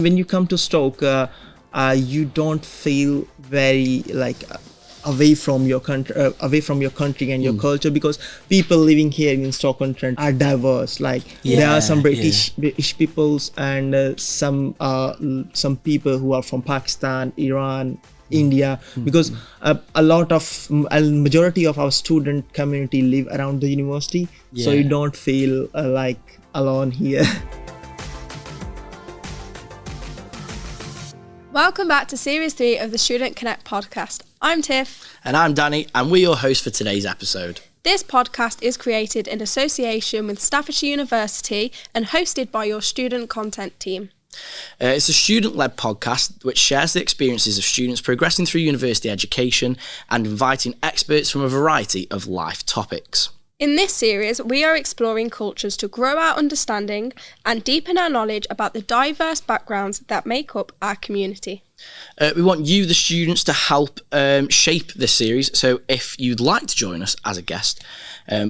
When you come to Stoke, you don't feel very away from your country and your culture, because people living here in Stoke-on-Trent are diverse. There are some British peoples and some people who are from Pakistan, Iran, India, because a majority of our student community live around the university, so you don't feel alone here. Welcome back to Series 3 of the Student Connect podcast. I'm Tiff. And I'm Danny, and we're your hosts for today's episode. This podcast is created in association with Staffordshire University and hosted by your student content team. It's a student-led podcast which shares the experiences of students progressing through university education and inviting experts from a variety of life topics. In this series, we are exploring cultures to grow our understanding and deepen our knowledge about the diverse backgrounds that make up our community. We want you, the students, to help shape this series. So if you'd like to join us as a guest,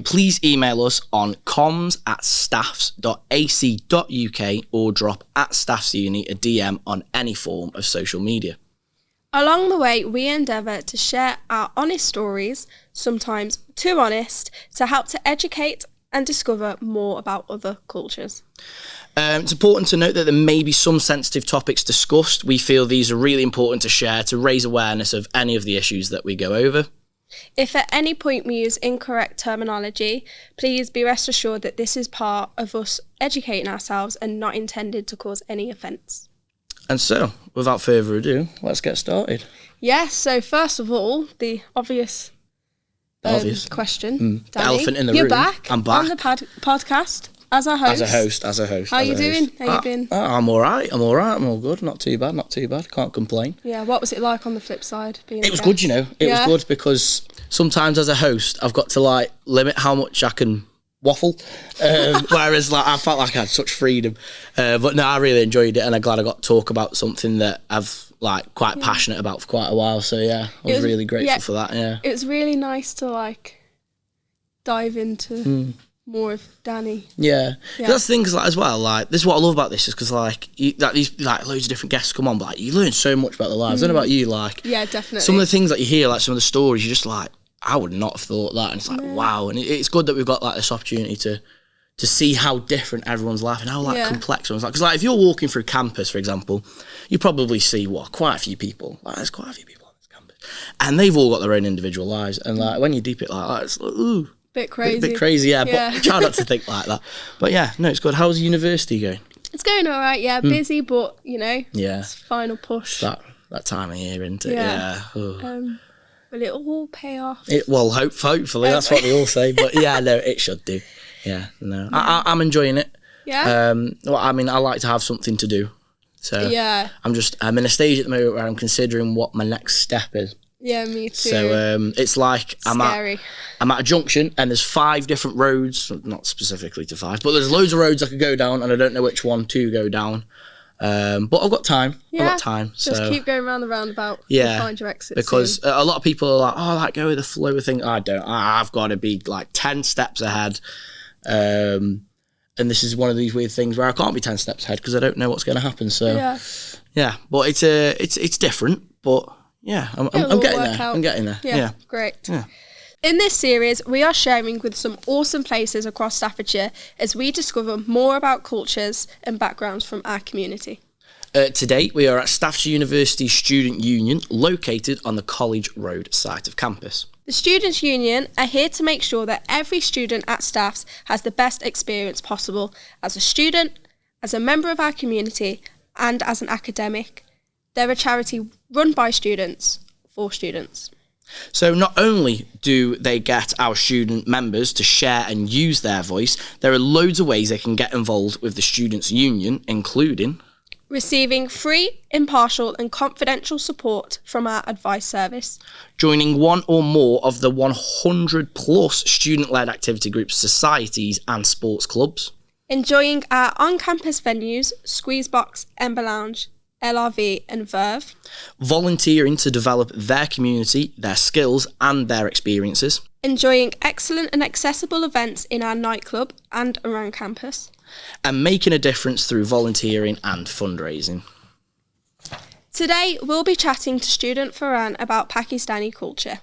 please email us on comms@staffs.ac.uk or drop @staffsuni a DM on any form of social media. Along the way, we endeavour to share our honest stories, sometimes too honest, to help to educate and discover more about other cultures. It's important to note that there may be some sensitive topics discussed. We feel these are really important to share to raise awareness of any of the issues that we go over. If at any point we use incorrect terminology, please be rest assured that this is part of us educating ourselves and not intended to cause any offence. And so, without further ado, let's get started. Yes, so first of all, the obvious question. Danny, the elephant in the you're room. back. I'm back. On the podcast as a host. As a host. How are you doing? How you been? I'm all right. I'm all good. Not too bad. Can't complain. Yeah, what was it like on the flip side? It was good, you know. It was good because sometimes as a host, I've got to limit how much I can waffle, whereas I felt like I had such freedom, but no, I really enjoyed it, and I'm glad I got to talk about something that I've quite passionate about for quite a while. So I was really grateful for that. It was really nice to dive into more of Danny. Yeah. That's the thing, as well. This is what I love about this, is because these loads of different guests come on, but you learn so much about their lives. I don't know about you, yeah, definitely. Some of the things that you hear, some of the stories, you're just I would not have thought that, and it's wow, and it's good that we've got this opportunity to see how different everyone's life and how complex everyone's life. Because if you're walking through campus, for example, you probably see quite a few people. There's quite a few people on this campus, and they've all got their own individual lives. And when you deep it it's bit crazy. Bit crazy, yeah. But try not to think like that. But it's good. How's university going? It's going all right. Yeah, busy, but it's final push. That time of year, isn't it? Yeah. Will it all pay off? Hopefully, that's what they all say. But it should do. Yeah, no, I'm enjoying it. Yeah. I like to have something to do. So I'm in a stage at the moment where I'm considering what my next step is. Yeah, me too. So it's I'm at a junction, and there's 5 different roads, not specifically to 5, but there's loads of roads I could go down, and I don't know which one to go down. But I've got time. Just keep going round the roundabout. Yeah. And find your exit. Because a lot of people are go with the flow of things. I don't. I've got to be 10 steps ahead. And this is one of these weird things where I can't be 10 steps ahead because I don't know what's going to happen. So but it's different. But I'm getting there. I'm getting there. Yeah. Great. Yeah. In this series, we are sharing with some awesome places across Staffordshire as we discover more about cultures and backgrounds from our community. Today, we are at Staffordshire University Student Union, located on the College Road site of campus. The Students' Union are here to make sure that every student at Staffs has the best experience possible as a student, as a member of our community, and as an academic. They're a charity run by students, for students. So not only do they get our student members to share and use their voice, there are loads of ways they can get involved with the Students' Union, including receiving free, impartial and confidential support from our advice service, joining one or more of the 100 plus student-led activity groups, societies and sports clubs, enjoying our on-campus venues, Squeezebox, Ember Lounge, LRV and Verve, volunteering to develop their community, their skills and their experiences, enjoying excellent and accessible events in our nightclub and around campus, and making a difference through volunteering and fundraising. Today, we'll be chatting to student Faran about Pakistani culture.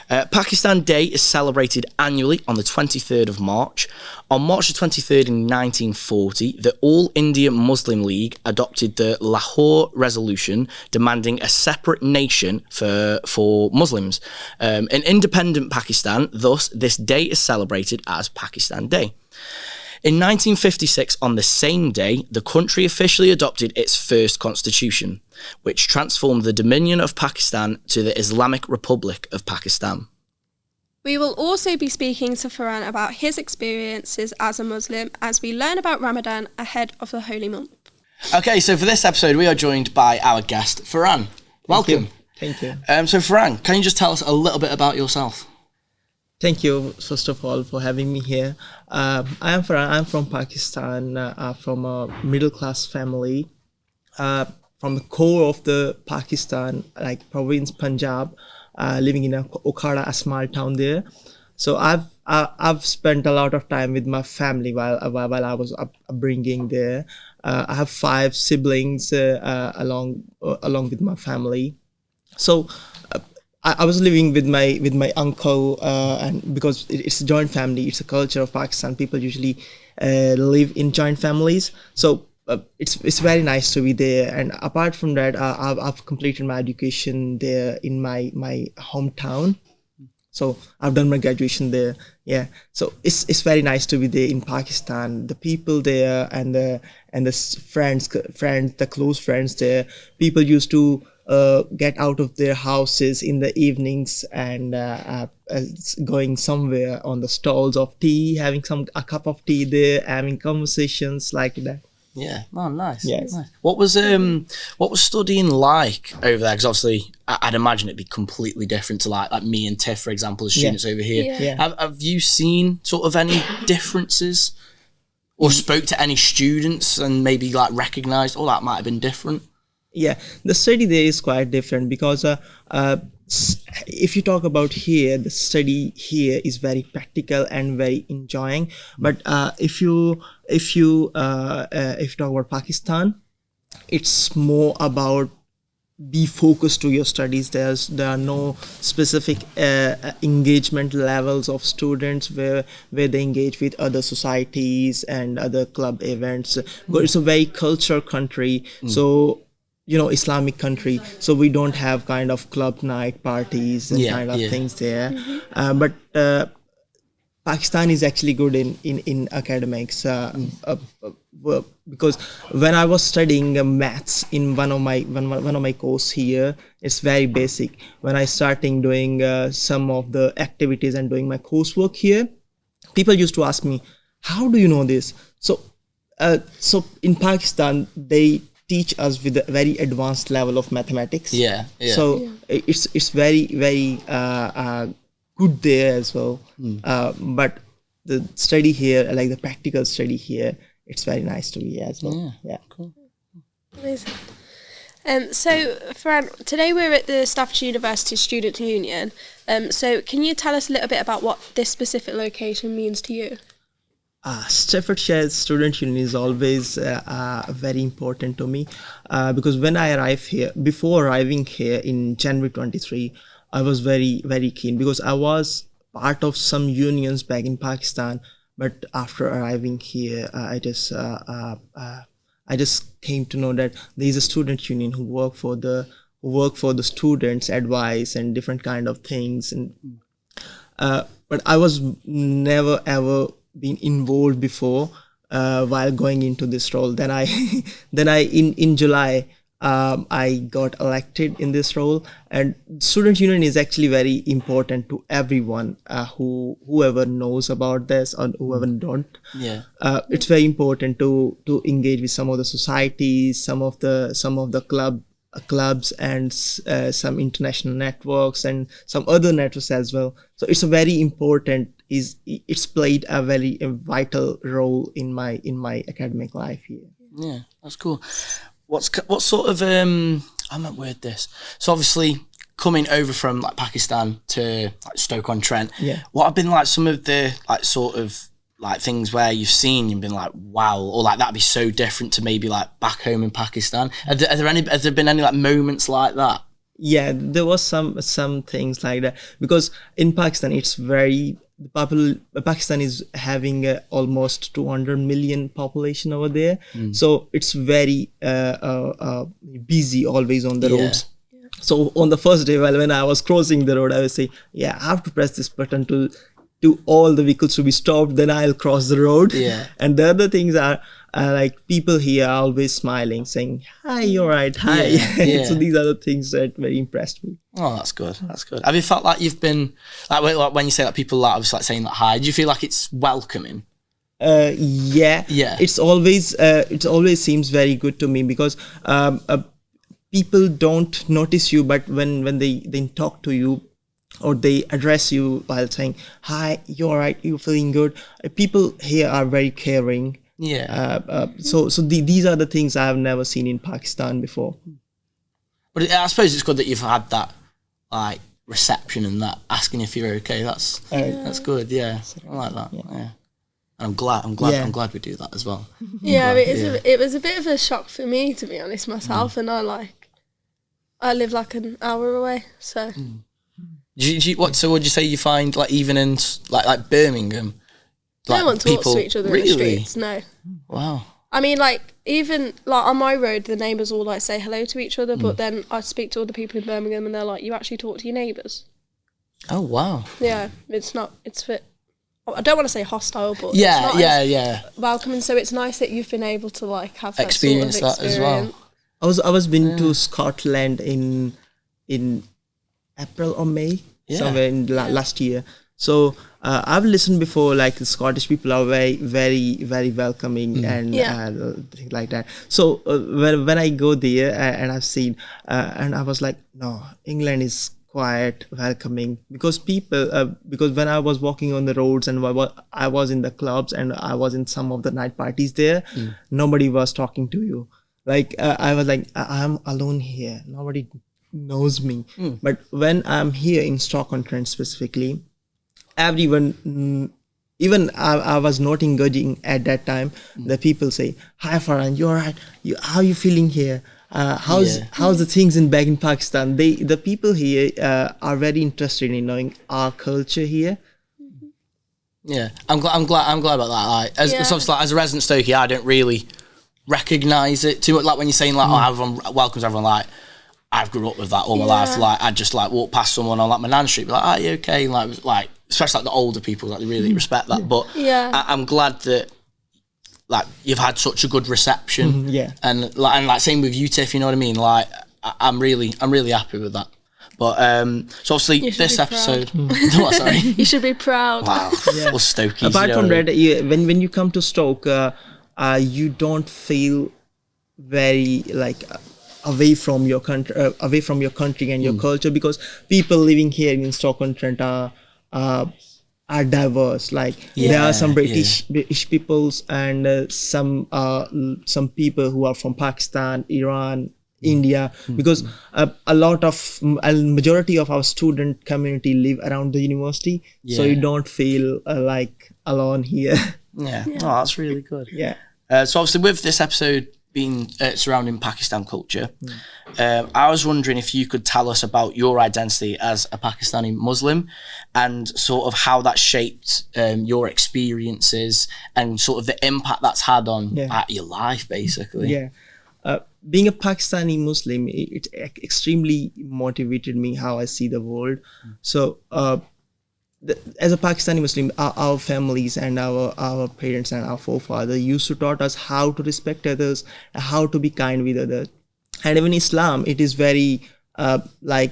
Pakistan Day is celebrated annually on the 23rd of March. On March the 23rd in 1940, the All India Muslim League adopted the Lahore Resolution demanding a separate nation for Muslims. In independent Pakistan, thus, this day is celebrated as Pakistan Day. In 1956, on the same day, the country officially adopted its first constitution, which transformed the Dominion of Pakistan to the Islamic Republic of Pakistan. We will also be speaking to Faran about his experiences as a Muslim as we learn about Ramadan ahead of the holy month. Okay, so for this episode, we are joined by our guest, Faran. Welcome. Thank you. So Faran, can you just tell us a little bit about yourself? Thank you, first of all, for having me here. I am Faran. I'm from Pakistan, from a middle-class family, from the core of the Pakistan, like province Punjab, living in Okhara, a small town there. So I've spent a lot of time with my family while I was upbringing there. I have 5 siblings along with my family. So I was living with my uncle, and because it's a joint family, it's a culture of Pakistan. People usually live in joint families, so it's very nice to be there. And apart from that, I've completed my education there in my hometown. So I've done my graduation there. Yeah, so it's very nice to be there in Pakistan. The people there and the friends, the close friends there. People used to get out of their houses in the evenings and going somewhere on the stalls of tea, having a cup of tea there, having conversations like that. Yeah, oh, nice. Yes. Nice. What was studying like over there? Because obviously, I'd imagine it'd be completely different to like me and Tiff, for example, as students over here. Yeah. Have you seen sort of any differences, or spoke to any students and maybe like recognised, oh, that might have been different? Yeah, the study there is quite different because if you talk about here, the study here is very practical and very enjoying. But if you talk about Pakistan, it's more about be focused to your studies. There are no specific engagement levels of students where they engage with other societies and other club events. But it's a very cultural country, so. Islamic country, so we don't have kind of club night parties and things there. But Pakistan is actually good in academics because when I was studying maths in one of my course here, it's very basic. When I started doing some of the activities and doing my coursework here, people used to ask me, "How do you know this?" So in Pakistan they teach us with a very advanced level of mathematics. So it's very very good there as well. But the study here, like the practical study here, it's very nice to be as well. Yeah. Cool. Amazing. So, Faran, today we're at the Staffordshire University Student Union. So can you tell us a little bit about what this specific location means to you? Staffordshire Student Union is always very important to me because when I arrived here, before arriving here in January 23, I was very, very keen because I was part of some unions back in Pakistan. But after arriving here, I just came to know that there is a student union who work for the students' advice and different kind of things. And but I was never ever been involved before while going into this role. Then in July I got elected in this role, and student union is actually very important to everyone whoever knows about this or whoever don't. It's very important to engage with some of the societies, some of the clubs and some international networks and some other networks as well. So it's a very important. It's played a very vital role in my academic life here. Yeah, that's cool. What sort of I might word this. So obviously coming over from like Pakistan to like Stoke-on-Trent, what have been like some of the like sort of like things where you've seen and been like, wow, or like that'd be so different to maybe like back home in Pakistan? Has there been any like moments like that? Yeah, there was some things like that, because in Pakistan it's very Pakistan is having almost 200 million population over there, so it's very busy always on the roads. So on the first day, when I was crossing the road, I would say, yeah, I have to press this button to all the vehicles to be stopped, then I'll cross the road. Yeah. And the other things are like people here are always smiling, saying, hi, you're right, hi. Yeah. So these are the things that very impressed me. Oh, that's good. That's good. Have you felt like you've been, like when you say that people like, obviously like saying that hi, do you feel like it's welcoming? Yeah. It's always seems very good to me, because people don't notice you, but when they talk to you, or they address you while saying, hi, you're right, you're feeling good. People here are very caring. Yeah. So these are the things I have never seen in Pakistan before. But I suppose it's good that you've had that like reception and that asking if you're okay. That's good. Yeah, I like that. Yeah. And I'm glad we do that as well. Yeah, it was a bit of a shock for me, to be honest, myself, and I live like an hour away, so. So would you say you find like even in like Birmingham, like no one talks to each other in the streets? No. Wow. I mean, like even like on my road, the neighbours all like say hello to each other, but then I speak to other people in Birmingham, and they're like, "You actually talk to your neighbours?" Oh wow. Yeah, it's not. It's a bit. I don't want to say hostile, but yeah, it's not welcoming. So it's nice that you've been able to like have that experience sort of that as well. I was been to Scotland in April or May, somewhere in last year. So I've listened before, like the Scottish people are very, very, very welcoming and things like that. So when I go there and I've seen, and I was like, no, England is quite welcoming, because people, because when I was walking on the roads and I was in the clubs and I was in some of the night parties there, nobody was talking to you. Like I was like, I'm alone here. Nobody knows me. But when I'm here in Stoke-on-Trent specifically, everyone, even I was not engaging at that time, the people say, hi Faran, you're right. How are you feeling here? How's the things back in Pakistan? The people here are very interested in knowing our culture here. Yeah, I'm glad about that. Like, as a resident Stokey, I don't really recognise it too much. Like when you're saying like, oh, everyone welcomes everyone. Like, I've grew up with that all my life. Like, I just like walk past someone on like my nan street, be like, "Are you okay?" Like especially like the older people, like they really respect that. But I'm glad that like you've had such a good reception. And like same with you, Tiff. You know what I mean? Like I'm really happy with that. But so obviously this episode, what, sorry? You should be proud. Wow, us Stokies. Apart from that, when you come to Stoke, you don't feel very like away from your country and your culture, because people living here in Stoke-on-Trent are diverse. Like there are some British peoples and some people who are from Pakistan, Iran, India, because a majority of our student community live around the university, so you don't feel like alone here. Oh, that's really good. So obviously with this episode being surrounding Pakistan culture, I was wondering if you could tell us about your identity as a Pakistani Muslim and sort of how that shaped your experiences and sort of the impact that's had on your life, basically. Being a Pakistani Muslim, it extremely motivated me how I see the world. So as a Pakistani Muslim, our families and our parents and our forefathers used to taught us how to respect others, how to be kind with others. And even Islam, it is very like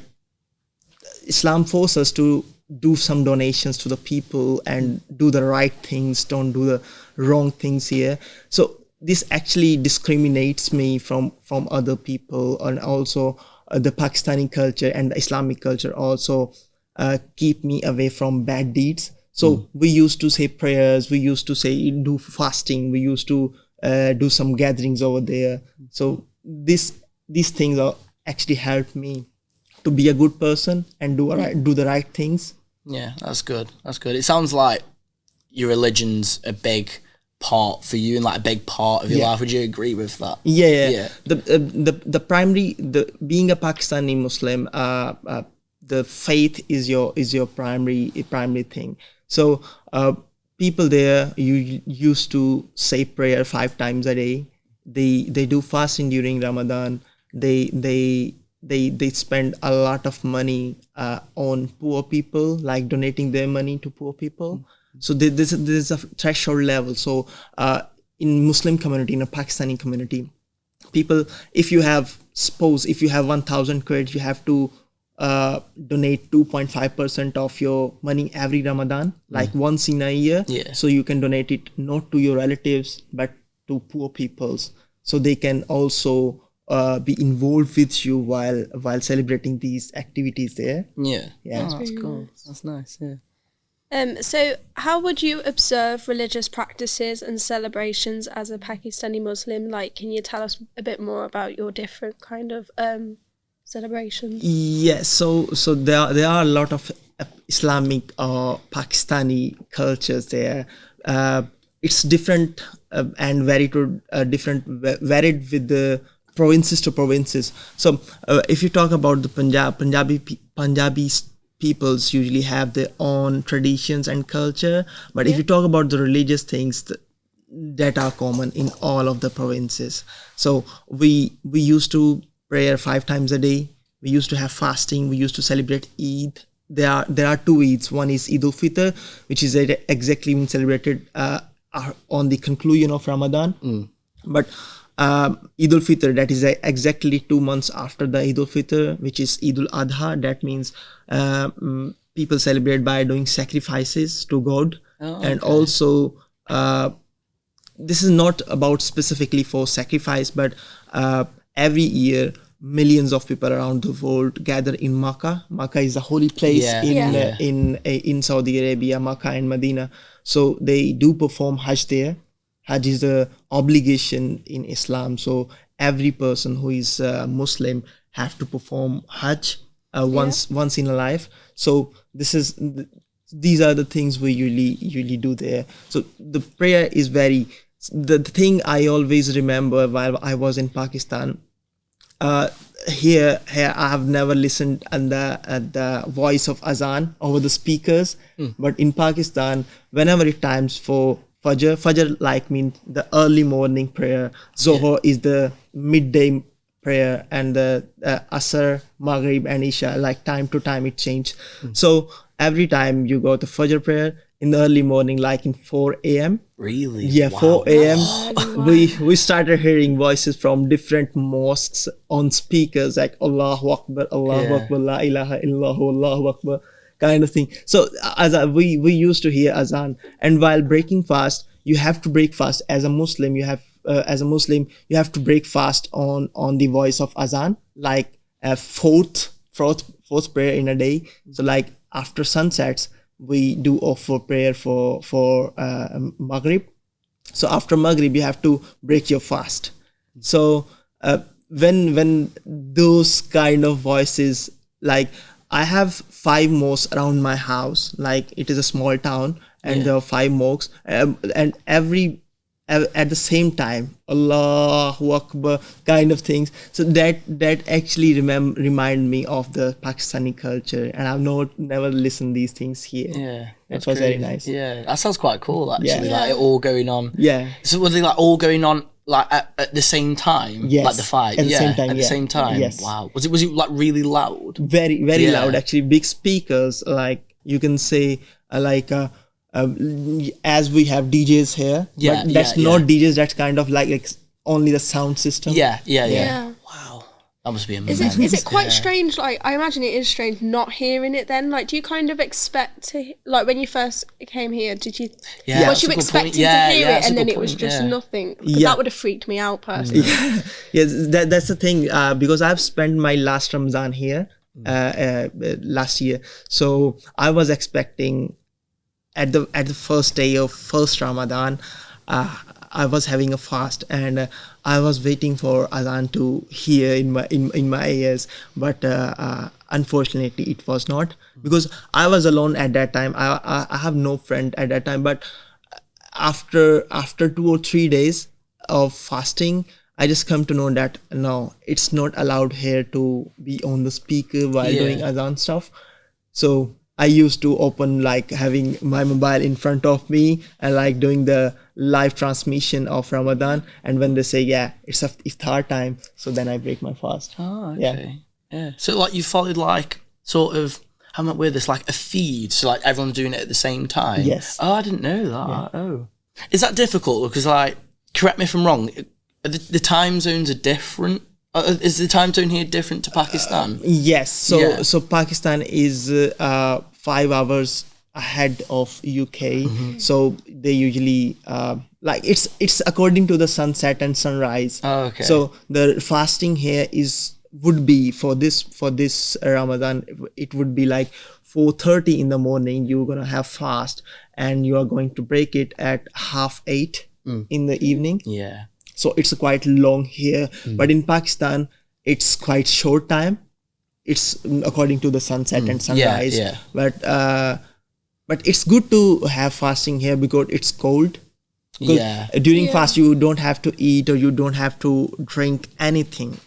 Islam forces us to do some donations to the people and do the right things, don't do the wrong things here. So this actually discriminates me from other people, and also the Pakistani culture and the Islamic culture also keep me away from bad deeds. So we used to say prayers, we used to say do fasting, we used to do some gatherings over there. So these things are actually helped me to be a good person and do the right things. Yeah, that's good. It sounds like your religion's a big part for you and like a big part of your life. Would you agree with that? Yeah. The primary, being a Pakistani Muslim, the faith is your primary thing. So people there, you used to say prayer 5 times a day. They do fasting during Ramadan. They spend a lot of money on poor people, like donating their money to poor people. So there's a threshold level. So in Muslim community, in a Pakistani community, people, if you have 1,000 credits, you have to donate 2.5% of your money every Ramadan, like once in a year. So you can donate it not to your relatives but to poor peoples, so they can also be involved with you while celebrating these activities there. That's cool. That's nice. So how would you observe religious practices and celebrations as a Pakistani Muslim? Like, can you tell us a bit more about your different kind of celebrations? Yes, so there are a lot of Islamic or Pakistani cultures there. It's different and varied with the provinces to provinces. So if you talk about the Punjabi peoples usually have their own traditions and culture, but if you talk about the religious things that are common in all of the provinces, so we used to pray 5 times a day. We used to have fasting. We used to celebrate Eid. There are 2 Eids. One is Eid al-Fitr, which is exactly being celebrated on the conclusion of Ramadan. But Eid al-Fitr, that is exactly 2 months after the Eid al-Fitr, which is Eid al-Adha. That means people celebrate by doing sacrifices to God. And also, this is not about specifically for sacrifice, but every year, millions of people around the world gather in Makkah. Makkah is a holy place in Saudi Arabia, Makkah and Medina. So they do perform Hajj there. Hajj is an obligation in Islam. So every person who is Muslim have to perform Hajj once in a life. So these are the things we usually do there. So the prayer is the thing I always remember while I was in Pakistan. Here I have never listened at the voice of azan over the speakers, but in Pakistan, whenever it times for Fajr like means the early morning prayer, Zohar is the midday prayer, and the Asr, Maghrib and Isha, like time to time it changed. So every time you go to Fajr prayer in the early morning, like in 4 a.m. Really? Yeah, wow. 4 a.m. We started hearing voices from different mosques on speakers, like Allahu Akbar, Allahu Akbar, La ilaha illallah, Allahu Akbar, kind of thing. So we used to hear azan, and while breaking fast, you have to break fast as a Muslim. You have to break fast on the voice of azan, like fourth prayer in a day. So like after sunsets, we do offer prayer for Maghrib. So after Maghrib, you have to break your fast. So when those kind of voices, like I have 5 mosques around my house, like it is a small town, and there are 5 mosques, and at the same time, Allahu Akbar kind of things. So that actually remind me of the Pakistani culture, and I've never listened these things here. Yeah, that was very nice. Yeah, that sounds quite cool actually. Like it all going on. Yeah. So were they like all going on like at the same time? Yes. Like the 5. At the same time. At the same time. Yes. Wow. Was it like really loud? Very loud actually. Big speakers, like you can say as we have DJs here, but that's not DJs. That's kind of like only the sound system. Yeah. Wow, that must be amazing. Is it quite strange? Like, I imagine it is strange not hearing it. Then, like, do you kind of expect to, like, when you first came here, did you? Was you expecting to hear it, and then it was just nothing? Because that would have freaked me out personally. Yes, that's the thing. Because I've spent my last Ramadan here last year, so I was expecting. At the first day of first Ramadan, I was having a fast, and I was waiting for azan to hear in my ears, but unfortunately it was not, because I was alone at that time. I have no friend at that time, but after 2 or 3 days of fasting, I just come to know that no, it's not allowed here to be on the speaker while doing adhan stuff. So I used to open, like, having my mobile in front of me and like doing the live transmission of Ramadan. And when they say, yeah, it's iftar time, so then I break my fast. Oh, okay. Yeah. So like you followed like sort of, how might weird this, like a feed, so like everyone's doing it at the same time? Yes. Oh, I didn't know that. Yeah. Oh. Is that difficult? Because like, correct me if I'm wrong, the time zones are different. Is the time zone here different to Pakistan? Yes. So Pakistan is 5 hours ahead of UK. So they usually like it's according to the sunset and sunrise. Oh, okay. So the fasting here would be for this Ramadan, it would be like 4:30 in the morning. You're gonna have fast, and you are going to break it at 7:30 in the evening. Yeah. So it's quite long here, but in Pakistan, it's quite short time. It's according to the sunset and sunrise. Yeah. But it's good to have fasting here because it's cold. During fast, you don't have to eat or you don't have to drink anything.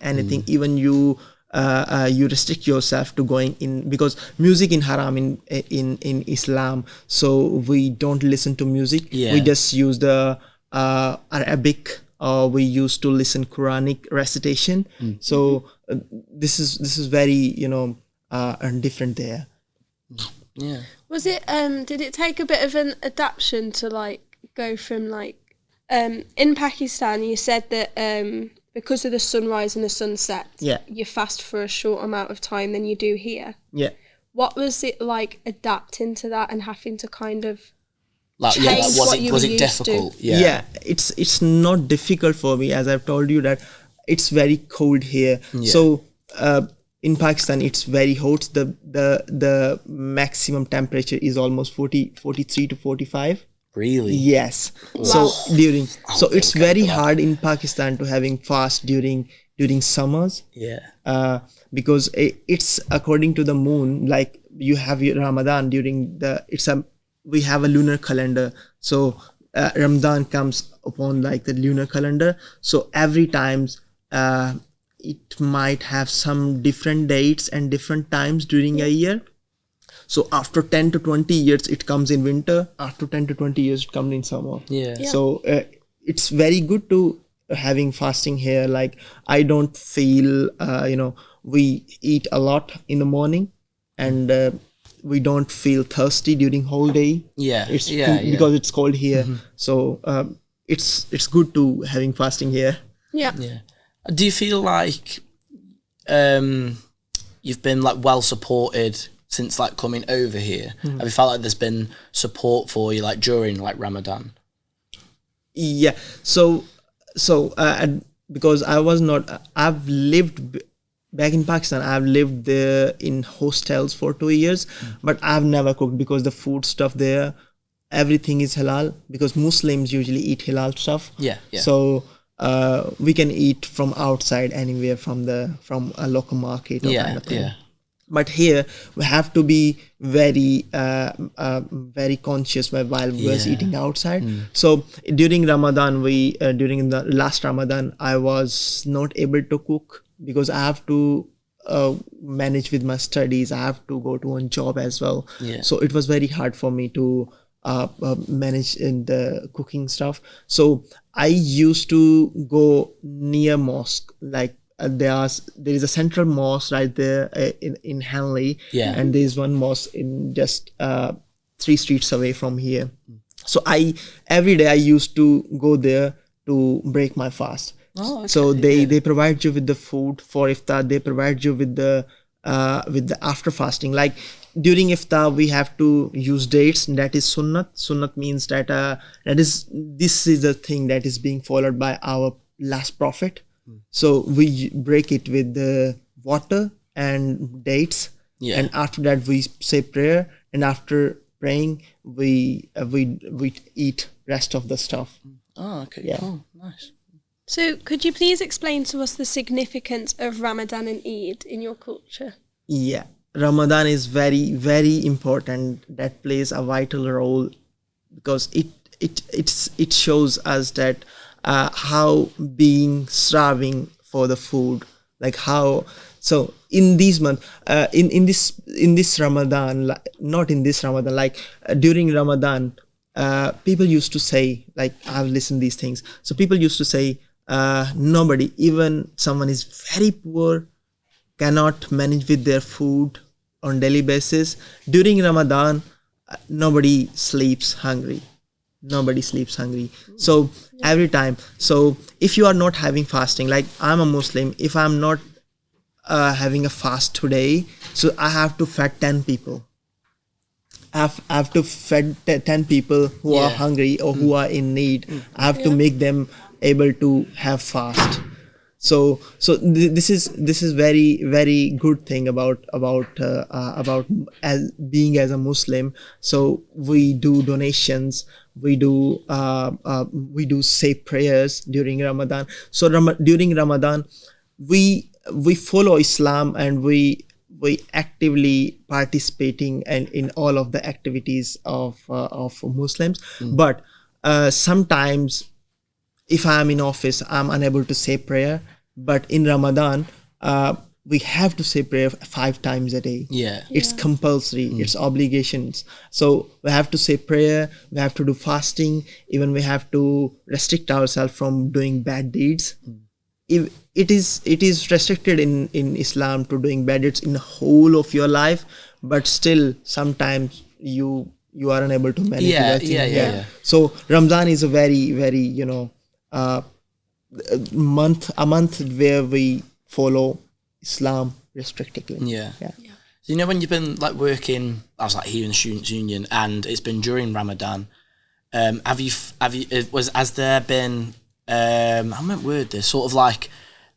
Even you restrict yourself to going in, because music in haram in Islam. So we don't listen to music. We just use the Arabic. We used to listen Quranic recitation. So this is very different there. Yeah. Was it did it take a bit of an adaptation to like go from like in Pakistan? You said that because of the sunrise and the sunset, you fast for a short amount of time than you do here. Yeah. What was it like adapting to that and having to kind of like, was it difficult? Yeah, it's not difficult for me, as I've told you that it's very cold here. So in Pakistan it's very hot. The maximum temperature is almost 43 to 45. Really? Yes. Wow. So it's very hard in Pakistan to having fast during summers. Because it's according to the moon. Like you have your Ramadan during we have a lunar calendar. So Ramadan comes upon like the lunar calendar. So every time it might have some different dates and different times during a year. So after 10 to 20 years, it comes in winter. After 10 to 20 years, it comes in summer. So it's very good to having fasting here. Like I don't feel, we eat a lot in the morning, and we don't feel thirsty during whole day. Because it's cold here. So it's good to having fasting here. Do you feel like you've been like well supported since like coming over here? Have you felt like there's been support for you like during like Ramadan? So because I've lived back in Pakistan, I've lived there in hostels for 2 years, but I've never cooked because the food stuff there, everything is halal, because Muslims usually eat halal stuff. So we can eat from outside anywhere from a local market or kind of thing. But here we have to be very very conscious while we was eating outside. So during Ramadan, during the last Ramadan, I was not able to cook because I have to manage with my studies. I have to go to one job as well. So it was very hard for me to manage in the cooking stuff. So I used to go near mosque, like there is a central mosque right there in Hanley, and there is one mosque in just 3 streets away from here. So every day I used to go there to break my fast. So they provide you with the food for iftar. They provide you with the after fasting. Like during iftar, we have to use dates. That is sunnat. Sunnat means that this is the thing that is being followed by our last prophet. So we break it with the water and dates, and after that we say prayer, and after praying we eat rest of the stuff. Cool, nice. So could you please explain to us the significance of Ramadan and Eid in your culture? Ramadan is very, very important. That plays a vital role because it shows us that how being starving for the food, like how. So in these months, in this Ramadan, not in this Ramadan, like during Ramadan, people used to say, like I've listened these things. So people used to say, nobody, even someone is very poor, cannot manage with their food on daily basis. During Ramadan, nobody sleeps hungry. Nobody sleeps hungry. So every time. So if you are not having fasting, like I'm a Muslim, if I'm not having a fast today, so I have to feed 10 people. I have to feed 10 people who are hungry or who are in need. I have to make them able to have fast. So this is very, very good thing about as being as a Muslim. So we do donations, we do say prayers during Ramadan. So during Ramadan, we follow Islam, and we actively participating and in all of the activities of Muslims. But sometimes if I'm in office, I'm unable to say prayer. But in Ramadan, we have to say prayer 5 times a day. It's compulsory. It's obligations. So we have to say prayer. We have to do fasting. Even we have to restrict ourselves from doing bad deeds. If it is restricted in Islam to doing bad deeds in the whole of your life, but still sometimes you are unable to manage everything. So Ramadan is a very, very month where we follow Islam restrictively. So when you've been like working, I was like here in the Students' Union, and it's been during Ramadan. Has there been I might word this, sort of like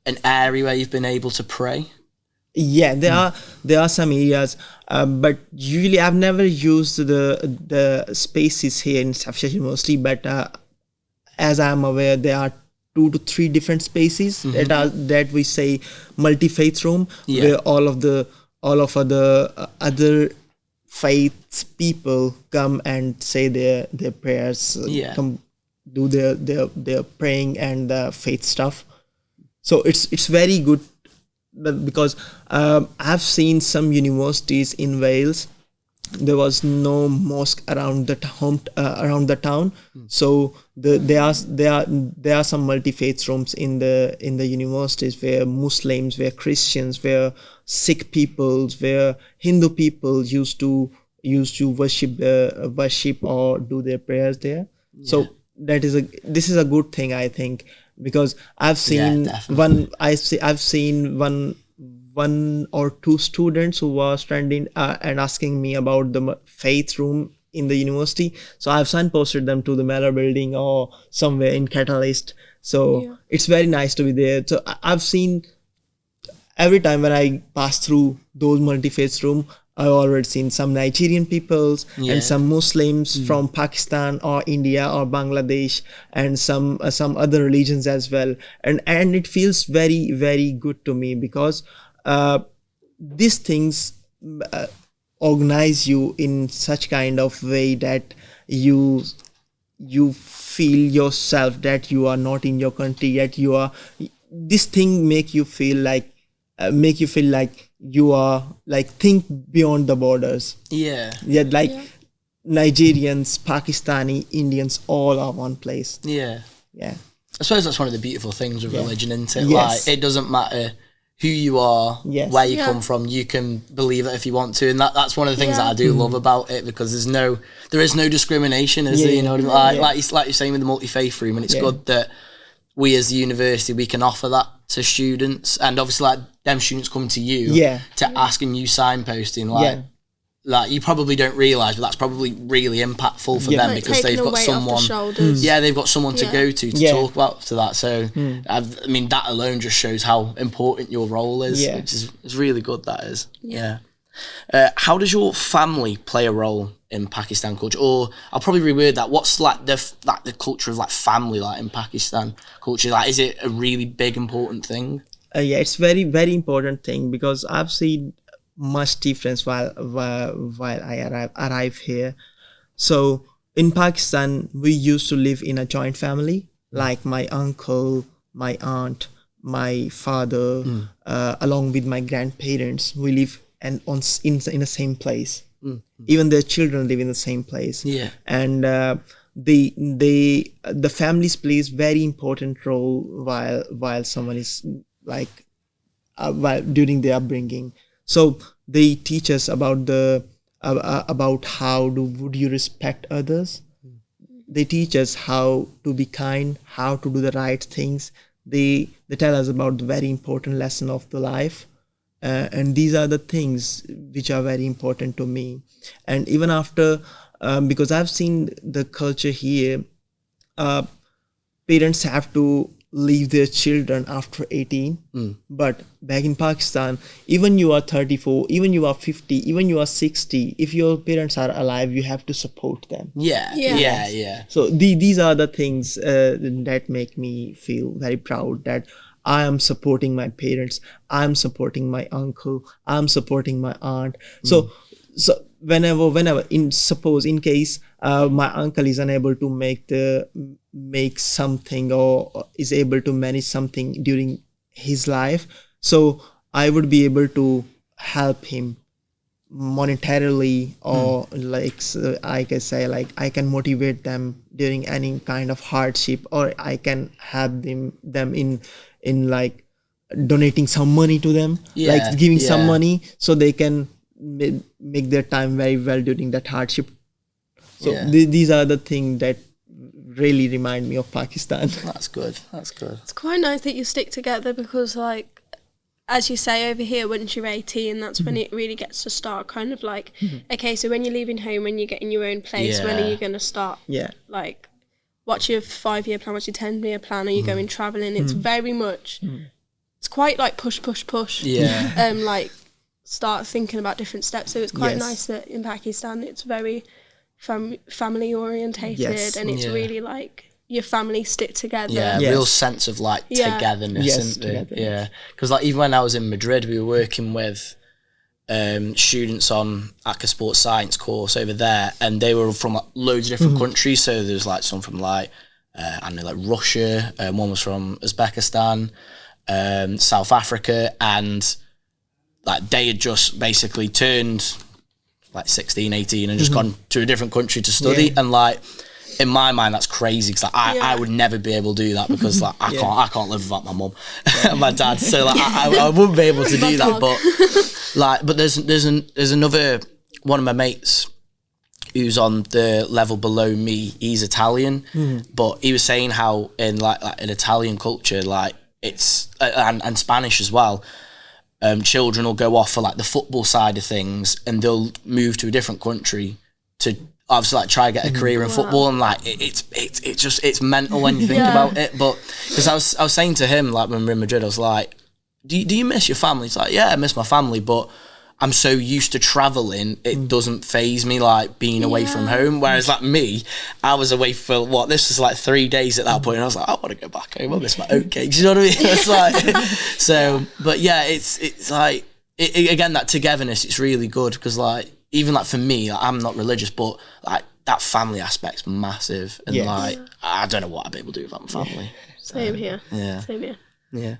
an area where you've been able to pray? There are some areas, but usually I've never used the spaces here in South University, but as I'm aware, there are 2 to 3 different spaces that we say multi-faith room, where all of the other faiths people come and say their prayers, come do their praying and the faith stuff. So it's very good, because I've seen some universities in Wales, there was no mosque around the town. So there are some multi-faith rooms in the universities where Muslims, where Christians, where Sikh peoples, where Hindu people used to worship or do their prayers there. So this is a good thing, I think, because I've seen one or 2 students who were standing and asking me about the faith room in the university. So I've signposted them to the Mellor building or somewhere in Catalyst. So it's very nice to be there. So I've seen every time when I pass through those multi-faith room, I've already seen some Nigerian peoples and some Muslims from Pakistan or India or Bangladesh, and some other religions as well. And it feels very, very good to me, because these things organize you in such kind of way that you feel yourself that you are not in your country, yet you are. This thing make you feel like you are, like, think beyond the borders. Nigerians, Pakistani, Indians, all are one place. I suppose that's one of the beautiful things with religion, isn't it? Yes. Like, it doesn't matter who you are, where you come from, you can believe it if you want to, and that's one of the things that I do love about it, because there is no discrimination, is there? You know what I mean? Like you're saying with the multi-faith room, and it's good that we as the university, we can offer that to students, and obviously like them students come to you to asking you signposting, like you probably don't realise, but that's probably really impactful for them, because they've got someone they've got someone to go to talk about to that. So I mean, that alone just shows how important your role is, which is really good. That is. How does your family play a role in Pakistan culture? Or I'll probably reword that. What's like the culture of like family like in Pakistan culture? Like, is it a really big important thing? It's very, very important thing, because I've seen much difference while I arrive here. So in Pakistan, we used to live in a joint family, like my uncle, my aunt, my father, along with my grandparents. We live in the same place. Even their children live in the same place. Yeah. And the families plays very important role while someone is like while during their upbringing. So they teach us about how would you respect others. They teach us how to be kind, how to do the right things. They tell us about the very important lesson of the life, and these are the things which are very important to me. And even after, because I've seen the culture here, parents have to leave their children after 18. But back in Pakistan, even you are 34, even you are 50, even you are 60, if your parents are alive, you have to support them. Yeah. So these are the things that make me feel very proud that I am supporting my parents, I'm supporting my uncle, I'm supporting my aunt. So whenever in case my uncle is unable to make something or is able to manage something during his life, so I would be able to help him monetarily, or I can say, like, I can motivate them during any kind of hardship, or I can help them in like donating some money to them, like giving some money so they can make their time very well during that hardship. So these are the things that really remind me of Pakistan. That's good. It's quite nice that you stick together, because, like, as you say, over here, once you're 18, that's when it really gets to start kind of like, okay, so when you're leaving home, when you're getting your own place, when are you going to start? Like, what's your 5-year plan? What's your 10-year plan? Are you going travelling? It's very much, it's quite like push. Yeah. Like, start thinking about different steps. So it's quite nice that in Pakistan it's very family orientated, and it's really like your family stick together. Real sense of like togetherness. Yeah, because like even when I was in Madrid, we were working with students on like a sports science course over there, and they were from like loads of different countries. So there's like some from like I know, like Russia, one was from Uzbekistan, South Africa, and like they had just basically turned like 16, 18 and just gone to a different country to study. And like in my mind that's crazy, because like, I would never be able to do that, because like I can't live without my mum and my dad, so like I wouldn't be able to do that. But there's another one of my mates who's on the level below me. He's Italian, but he was saying how in like an Italian culture, like it's and Spanish as well, children will go off for like the football side of things, and they'll move to a different country to obviously like try to get a career in football, and like it's mental when you think about it. But because I was saying to him, like when we were in Madrid, I was like, do you miss your family? He's like, yeah, I miss my family, but I'm so used to traveling, it doesn't faze me like being away from home. Whereas like me, I was away for this was like 3 days at that point, and I was like, I want to go back home. I miss my oatcakes. You know what I mean? It's like so. But yeah, it's like again, that togetherness. It's really good, because like even like for me, like, I'm not religious, but like that family aspect's massive, and like I don't know what I'd be able to do without my family. Same here. Yeah.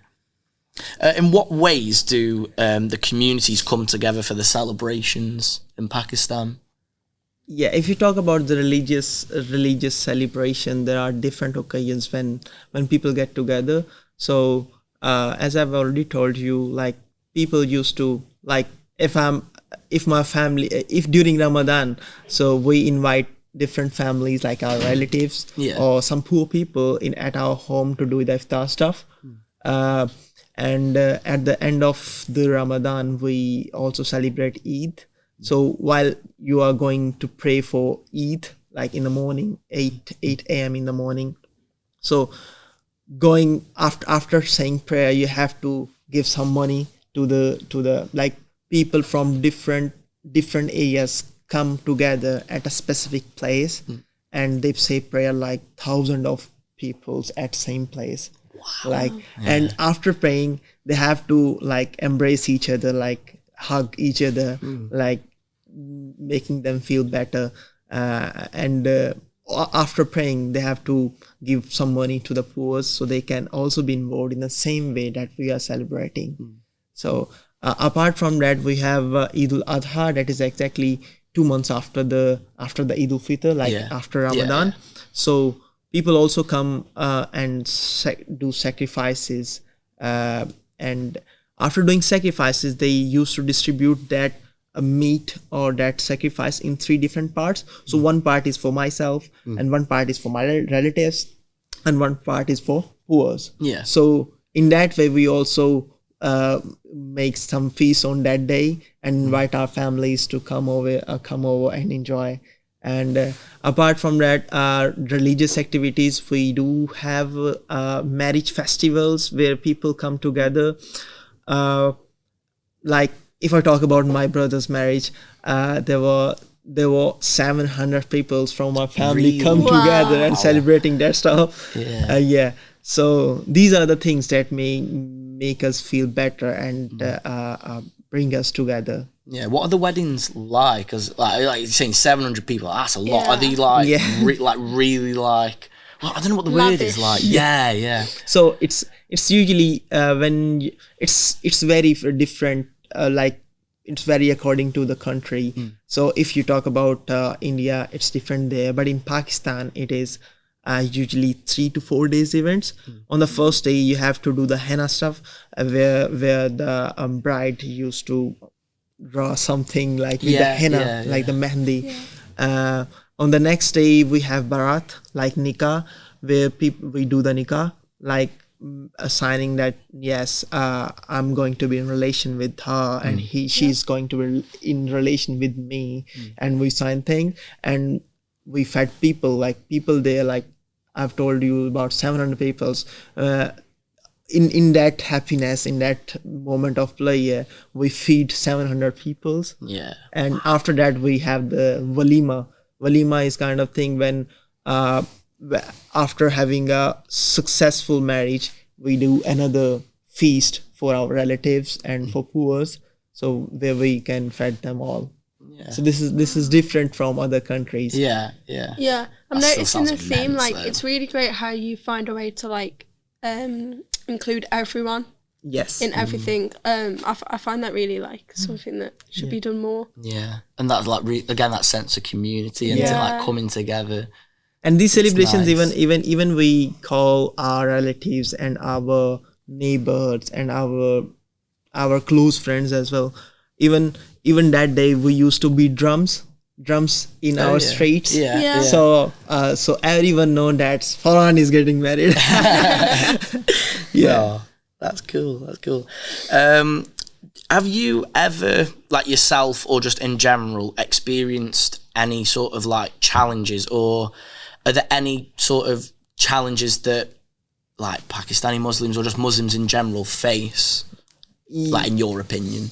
In what ways do the communities come together for the celebrations in Pakistan? Yeah, if you talk about the religious celebration, there are different occasions when people get together. So as I've already told you, like people used to, like if during Ramadan, so we invite different families, like our relatives or some poor people at our home to do the iftar stuff. And at the end of the Ramadan, we also celebrate Eid. So while you are going to pray for Eid, like in the morning, 8 a.m. in the morning, so going after saying prayer, you have to give some money to the like people from different areas come together at a specific place, and they say prayer, like thousands of people at same place. Like and after praying, they have to like embrace each other, like hug each other, like making them feel better, and after praying, they have to give some money to the poor, so they can also be involved in the same way that we are celebrating. So apart from that, we have Eid al-Adha, that is exactly 2 months after the Eid al-Fitr, like after Ramadan. So people also come and do sacrifices, and after doing sacrifices, they used to distribute that meat or that sacrifice in 3 different parts. So one part is for myself, and one part is for my relatives, and one part is for poor. So in that way, we also make some feast on that day and invite our families to come over and enjoy. And apart from that, religious activities, we do have marriage festivals where people come together. Like if I talk about my brother's marriage, there were 700 people from our family come together and celebrating that stuff. So these are the things that make us feel better and bring us together. What are the weddings like? Because like you're saying 700 people, that's a lot. Are they like really like? Well, I don't know what the word is like. So it's usually when it's very different. Like it's very according to the country. So if you talk about India, it's different there. But in Pakistan, it is usually 3 to 4 days events. On the first day, you have to do the henna stuff, where the bride used to draw something like with the henna, like the mehndi. On the next day, we have barat, like nikah, where we do the nikah, like assigning that yes, I'm going to be in relation with her, and she's going to be in relation with me, and we sign things, and we fed people, like people there, like I've told you about 700 people. In that happiness, in that moment of play, we feed 700 people. And after that, we have the walima. Walima is kind of thing when after having a successful marriage, we do another feast for our relatives and for poor, so where we can feed them all. So this is different from other countries. I'm noticing the theme, like it's really great how you find a way to like include everyone in everything. I find that really like something that should be done more. And that's like again that sense of community and to like coming together. And these celebrations, nice. even we call our relatives and our neighbors and our close friends as well. Even that day, we used to beat drums in our streets. So everyone know that Faran is getting married. Oh, that's cool. Have you ever, like yourself or just in general, experienced any sort of like challenges, or are there any sort of challenges that like Pakistani Muslims or just Muslims in general face, like in your opinion?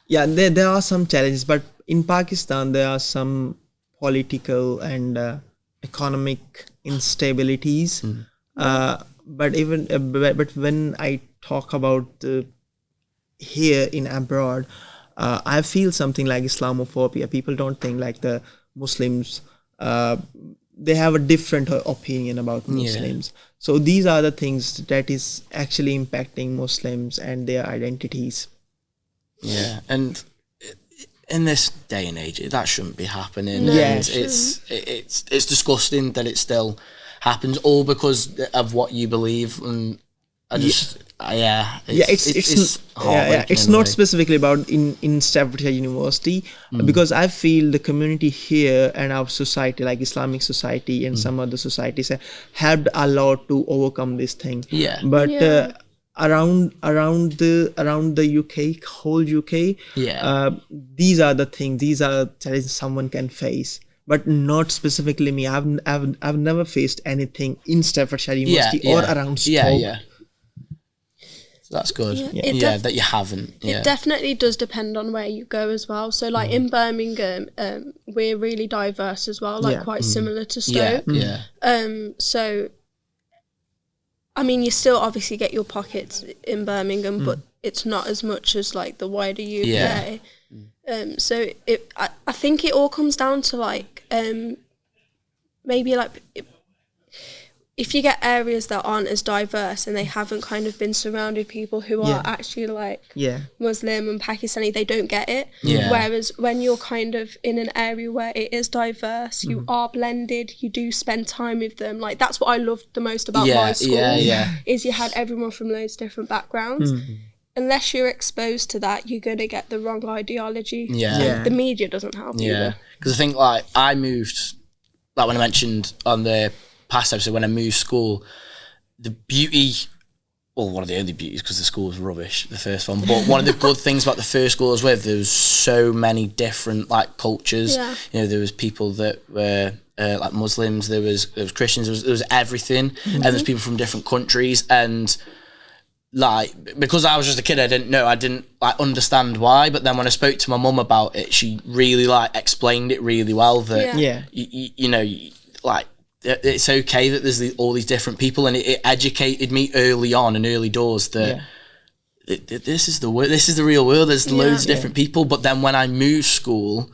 Yeah, there are some challenges, but in Pakistan there are some political and economic instabilities. But when I talk about here in abroad, I feel something like Islamophobia. People don't think like the Muslims. They have a different opinion about Muslims. So these are the things that is actually impacting Muslims and their identities. And in this day and age, that shouldn't be happening. And it's disgusting that it still happens, all because of what you believe. And I just it's not specifically about in Staffordshire University, because I feel the community here and our society, like Islamic society and some other societies, have helped a lot to overcome this thing. But around the UK, whole UK, these are the things, these are challenges someone can face, but not specifically me. I've never faced anything in Staffordshire University or around Stoke. So that's good. That you haven't. It definitely does depend on where you go as well. So like in Birmingham, we're really diverse as well, like quite similar to Stoke. So I mean, you still obviously get your pockets in Birmingham, but it's not as much as like the wider UK. So I think it all comes down to like maybe like if you get areas that aren't as diverse and they haven't kind of been surrounded people who are actually like Muslim and Pakistani, they don't get it. Whereas when you're kind of in an area where it is diverse, you are blended, you do spend time with them. Like that's what I loved the most about my school, is you had everyone from loads of different backgrounds. Unless you're exposed to that, you're going to get the wrong ideology. The media doesn't help either. Because I think like I moved, like when I mentioned on the past episode, when I moved school, the beauty, well, one of the only beauties, because the school was rubbish, the first one, but one of the good things about the first school I was with, there was so many different like cultures. You know, there was people that were like Muslims, there was Christians, there was everything, and there's people from different countries, and like because I was just a kid, I didn't like understand why, but then when I spoke to my mum about it, she really like explained it really well that you know, like it's okay that there's all these different people, and it educated me early on in early doors that this is the real world. There's loads of different people. But then when I moved school,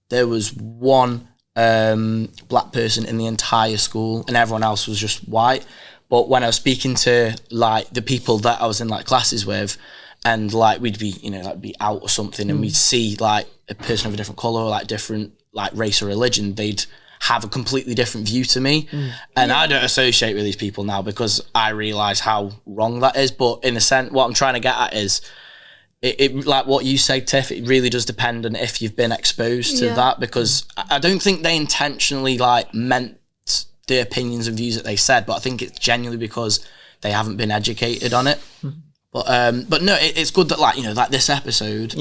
there was one black person in the entire school, and everyone else was just white. But when I was speaking to like the people that I was in like classes with, and like we'd be, you know, like be out or something, and we'd see like a person of a different colour or like different like race or religion, they'd have a completely different view to me. And I don't associate with these people now because I realise how wrong that is. But in a sense, what I'm trying to get at is it like what you say, Tiff, it really does depend on if you've been exposed to that, because I don't think they intentionally like meant the opinions and views that they said, but I think it's genuinely because they haven't been educated on it. But no, it's good that like, you know, like this episode,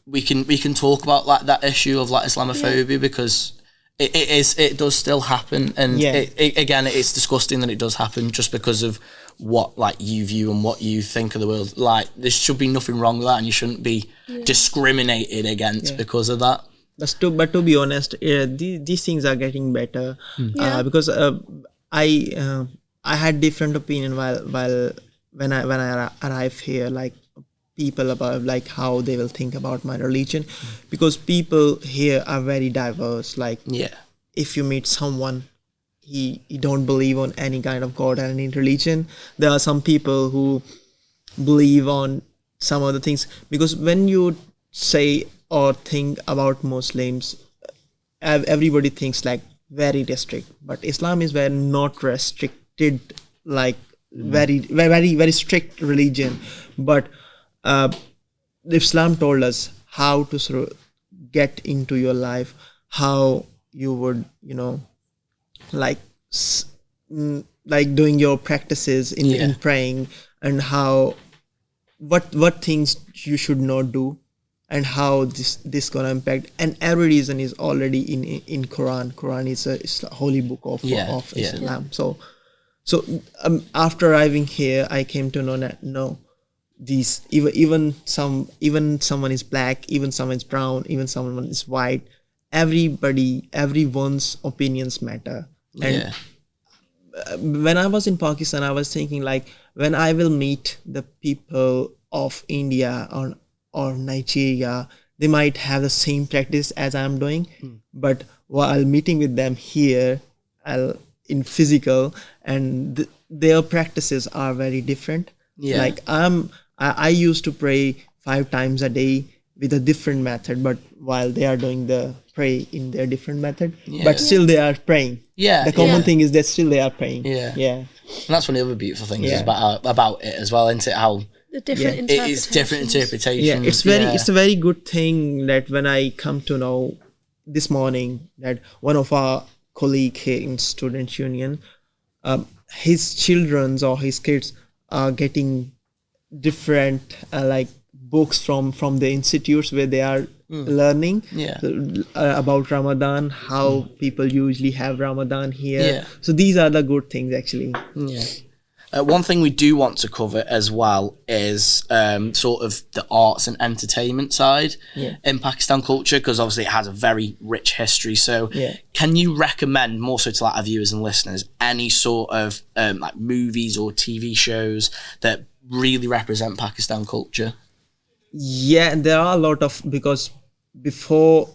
we can talk about like that issue of like Islamophobia, because it does still happen, and again, it's disgusting that it does happen just because of what like you view and what you think of the world. Like there should be nothing wrong with that, and you shouldn't be discriminated against because of that. But to be honest, these things are getting better because I had different opinion when I arrived here, like people about like how they will think about my religion, because people here are very diverse. Like if you meet someone, he don't believe on any kind of God or any religion. There are some people who believe on some other things, because when you say or think about Muslims, everybody thinks like very restrict, but Islam is very not restricted, like very strict religion. But Islam told us how to sort of get into your life, how you would, you know, like doing your practices in praying, and how what things you should not do, and how this gonna impact. And every reason is already in Quran. Quran is a holy book of Islam. So after arriving here, I came to know that these even someone is black, even someone is brown, even someone is white. Everyone's opinions matter. And when I was in Pakistan, I was thinking like, when I will meet the people of India or Nigeria, they might have the same practice as I'm doing, but while meeting with them here, in physical, and their practices are very different. Like I used to pray 5 times a day with a different method, but while they are doing the pray in their different method, but still they are praying. The common thing is that still they are praying. And that's one of the other beautiful things is about it as well, isn't it? How the different it's different interpretations. It's a very good thing that when I come to know this morning that one of our colleague here in Student Union, his children's or his kids are getting different like books from the institutes where they are learning about Ramadan, how people usually have Ramadan here. So these are the good things actually. One thing we do want to cover as well is sort of the arts and entertainment side in Pakistan culture, because obviously it has a very rich history. So can you recommend, more so to like our viewers and listeners, any sort of like movies or TV shows that really represent Pakistan culture? Yeah, there are a lot of, because before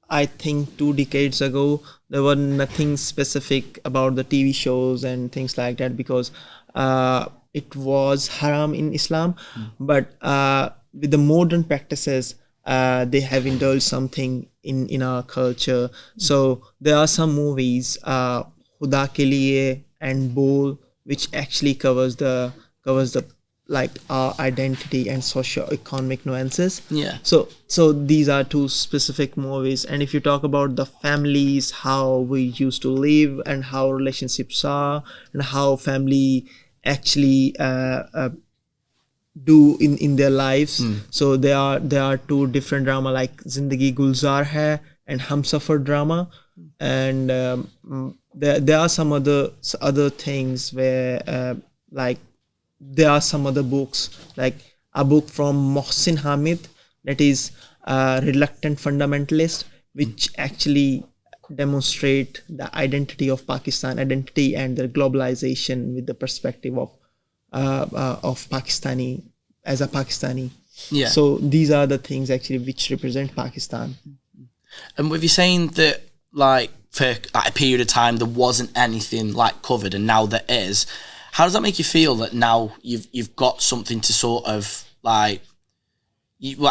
I think 2 decades ago, there was nothing specific about the TV shows and things like that, because it was haram in Islam. But with the modern practices, they have indulged something in our culture. So there are some movies, Khuda Ke Liye and Bol, which actually covers the like our identity and socio-economic nuances. Yeah. So these are two specific movies. And if you talk about the families, how we used to live and how relationships are and how family actually do in their lives. So there are two different drama, like Zindagi Gulzar Hai and Humsafar drama. And there are some other things where like there are some other books, like a book from Mohsin Hamid, that is Reluctant Fundamentalist, which actually demonstrate the identity of Pakistan, identity and the globalization with the perspective of Pakistani, as a Pakistani. Yeah. So these are the things actually which represent Pakistan. And with you saying that, like, for like a period of time there wasn't anything like covered, and now there is, how does that make you feel that now you've got something to sort of like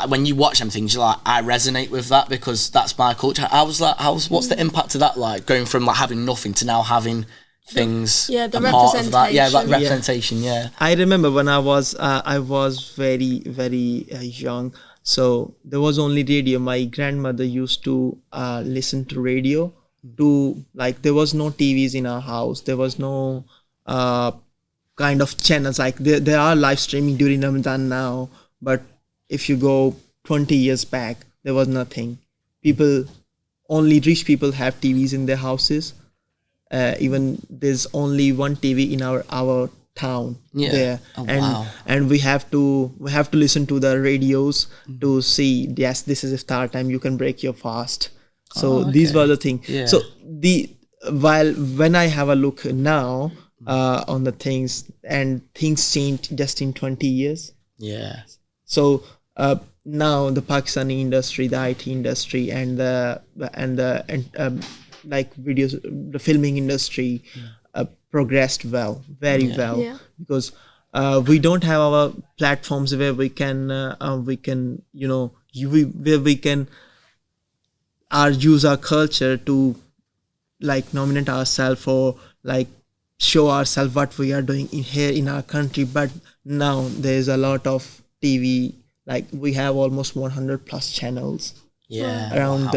when you watch them things, you're like, I resonate with that because that's my culture. What's the impact of that like, going from like having nothing to now having things? Yeah, the part of that. Yeah, like representation. representation. Yeah. I remember when I was very young. So there was only radio. My grandmother used to listen to radio. There was no TVs in our house. There was no kind of channels. Like there are live streaming during Ramadan now, but if you go 20 years back, there was nothing. Only rich people have TVs in their houses. Even there's only one TV in our town there. Oh, wow. And we have to listen to the radios to see, yes, this is iftar time, you can break your fast. So these were the things. Yeah. So when I have a look now on the things, and things changed just in 20 years. Yeah. So now the Pakistani industry, the IT industry, and the like videos, the filming industry progressed very well. Yeah. Because we don't have our platforms where we can use our culture to like nominate ourselves or like show ourselves what we are doing here in our country. But now there's a lot of TV, like we have almost 100 plus channels around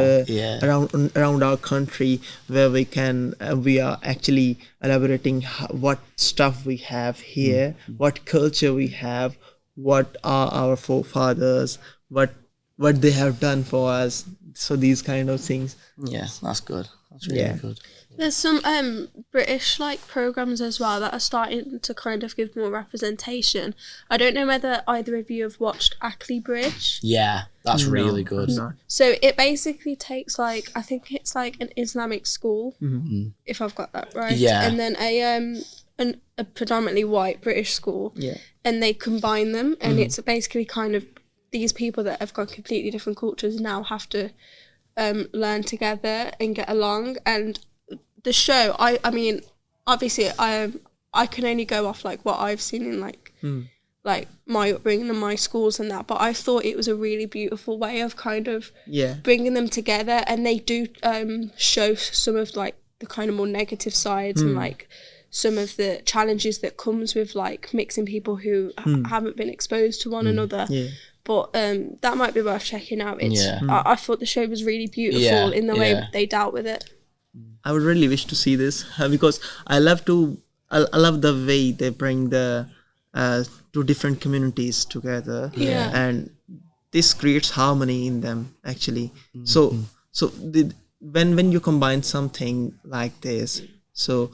our country, where we are actually elaborating what stuff we have here, what culture we have, what are our forefathers, what they have done for us. So these kind of things. Yeah, that's good. That's really good. There's some British like programs as well that are starting to kind of give more representation. I don't know whether either of you have watched Ackley Bridge. Yeah, that's really good. So it basically takes like, I think it's like an Islamic school, if I've got that right. Yeah. And then a predominantly white British school. Yeah. And they combine them, and it's basically kind of these people that have got completely different cultures now have to learn together and get along. And the show, I mean, obviously I can only go off like what I've seen in like my upbringing and my schools and that, but I thought it was a really beautiful way of kind of bringing them together. And they do show some of like the kind of more negative sides and like some of the challenges that comes with like mixing people who haven't been exposed to one another. But that might be worth checking out. I thought the show was really beautiful in the way they dealt with it. I would really wish to see this because I love the way they bring the two different communities together. Yeah. And this creates harmony in them actually. So when you combine something like this, so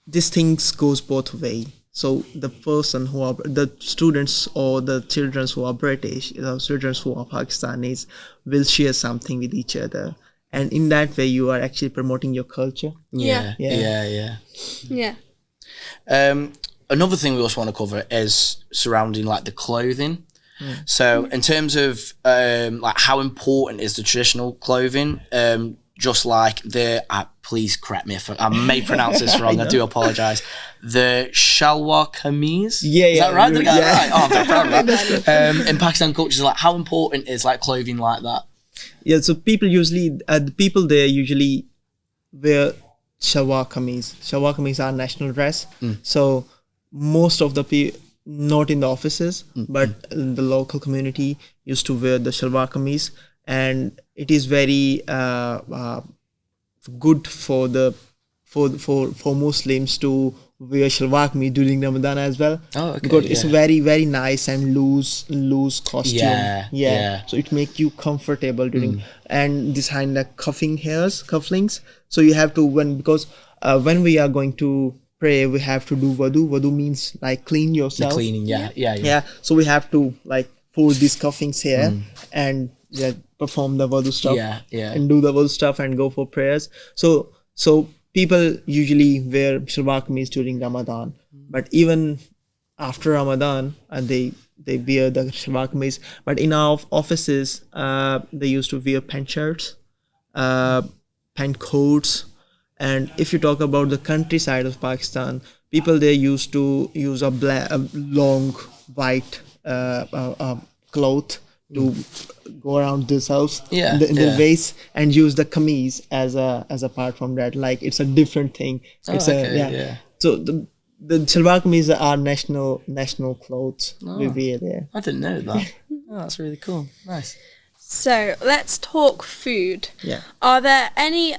these things goes both way. So the person who are the students or the children who are British, the students who are Pakistanis will share something with each other. And in that way, you are actually promoting your culture. Yeah. Another thing we also want to cover is surrounding like the clothing. So in terms of like how important is the traditional clothing, just like please correct me if I may pronounce this wrong, I do apologise. The shalwar kameez? Is that right? Did I get that right? Oh, I'm very proud of that. In Pakistan culture, like how important is like clothing like that? Yeah, so people usually, the people there usually wear shalwar kameez. Shalwar kameez are national dress. So most of the people, not in the offices, but in the local community used to wear the shalwar kameez, and it is very good for Muslims to wear shalwar kameez during Ramadan as well. Oh, okay. Because it's very, very nice and loose costume. Yeah. So it make you comfortable during, and this kind like cufflinks. So you have to when we are going to pray, we have to do wudu. Wudu means like clean yourself. The cleaning, yeah. So we have to like fold these cufflinks here and perform the wudu stuff. And do the wudu stuff and go for prayers. So people usually wear shalwar kameez during Ramadan, but even after Ramadan, they wear the shalwar kameez. But in our offices, they used to wear pant shirts, pant coats. And if you talk about the countryside of Pakistan, people there used to use a long white cloth to go around themselves in the waist, and use the kameez as apart from that, like it's a different thing. So the shalwar kameez are national clothes we wear there. I didn't know that. Oh, that's really cool. Nice. So let's talk food. Yeah. Are there any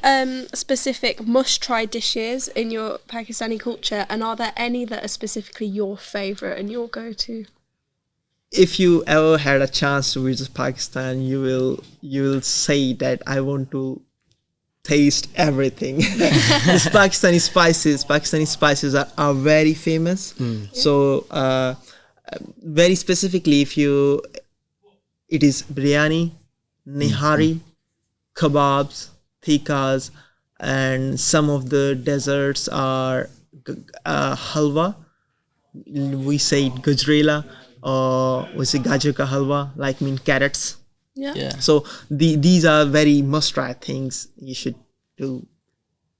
specific must-try dishes in your Pakistani culture, and are there any that are specifically your favourite and your go-to? If you ever had a chance to visit Pakistan, you will say that I want to taste everything. It's Pakistani spices are very famous. So very specifically, it is biryani, nihari, kebabs, tikkas, and some of the desserts are halwa. We say gajrela, or we say gajar ka halwa, like carrots. Yeah. So these are very must-try things you should do.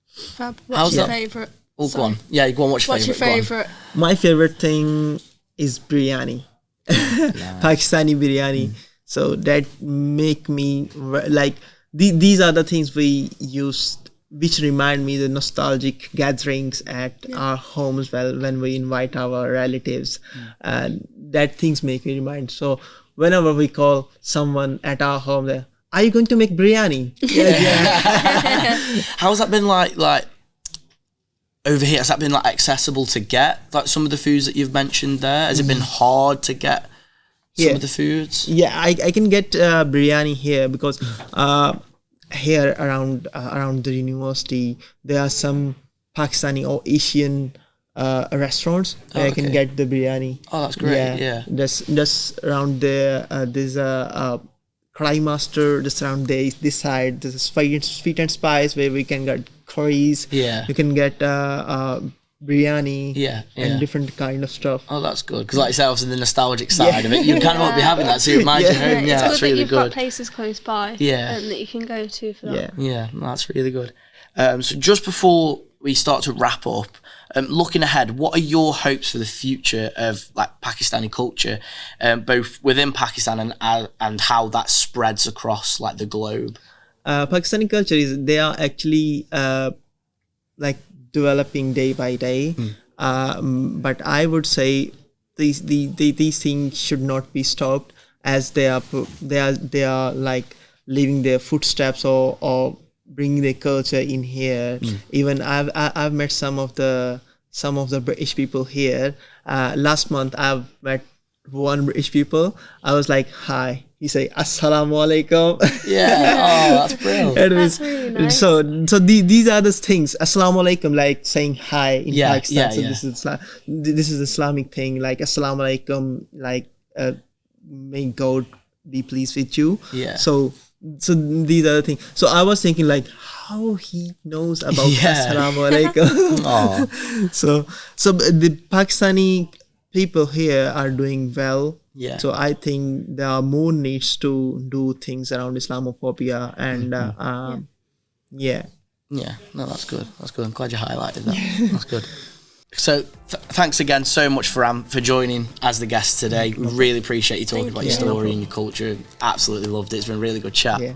Fab. What's your favourite? Oh, go on. Yeah, go on. What's your favourite? My favourite thing is biryani. Pakistani biryani. So that make me like these are the things we used, which remind me the nostalgic gatherings at our homes when we invite our relatives, and that things make me remind. So whenever we call someone at our home, there, are you going to make biryani? How's that been like over here? Has that been like accessible to get? Like some of the foods that you've mentioned there, has it been hard to get? Some of the foods? Yeah, I can get biryani here because here around the university there are some Pakistani or Asian restaurants where I can get the biryani. Oh, that's great. Yeah. Just around there, there's a Kadai Master. Just around this side, there's a sweet and spice where we can get curries. Yeah. We can get biryani and different kind of stuff. Oh, that's good, because like yourselves in the nostalgic side of it, you kind of won't be having that, so you mind your home. Yeah, that's really good. You've got places close by that you can go to for that. Yeah, that's really good. So just before we start to wrap up, looking ahead, what are your hopes for the future of like Pakistani culture, both within Pakistan and how that spreads across like the globe? Pakistani culture they are actually like developing day by day, but I would say these things should not be stopped, as they are like leaving their footsteps or bringing their culture in here. Even I've met some of the British people here. Last month I've met one British people. I was like, hi. He say assalamu alaikum. That's brilliant. That's really nice. So these are the things. Assalamu alaikum, like saying hi in Pakistan. This is Islamic thing. Like assalamu alaikum, like may God be pleased with you. So these are the things. So I was thinking like how he knows about assalamu alaikum. So the Pakistani people here are doing well. Yeah. So I think there are more needs to do things around Islamophobia and Yeah, no, that's good. I'm glad you highlighted that. That's good. So thanks again so much, Faran, for joining as the guest today. We really appreciate you talking about your story and your culture. Absolutely loved it. It's been a really good chat. Yeah.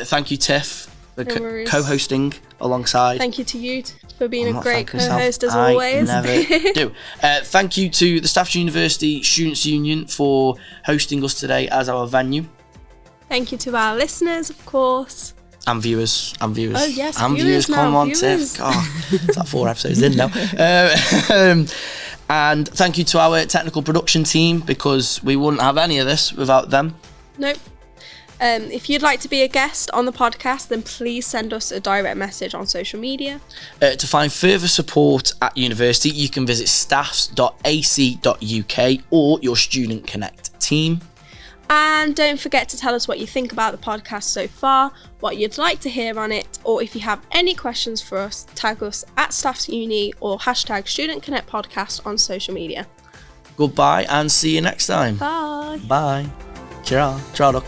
Thank you, Tiff, for co-hosting alongside. Thank you to you for being a great co-host as always. I never do. Thank you to the Staffordshire University Students' Union for hosting us today as our venue. Thank you to our listeners, of course. And viewers. Oh yes, and viewers. Come on, Tiff. God, it's like 4 episodes in now. And thank you to our technical production team, because we wouldn't have any of this without them. Nope. If you'd like to be a guest on the podcast, then please send us a direct message on social media. To find further support at university, you can visit staffs.ac.uk or your Student Connect team. And don't forget to tell us what you think about the podcast so far, what you'd like to hear on it, or if you have any questions for us, tag us at Staffs Uni or hashtag Student Connect Podcast on social media. Goodbye and see you next time. Bye. Bye. Ciao. Ciao.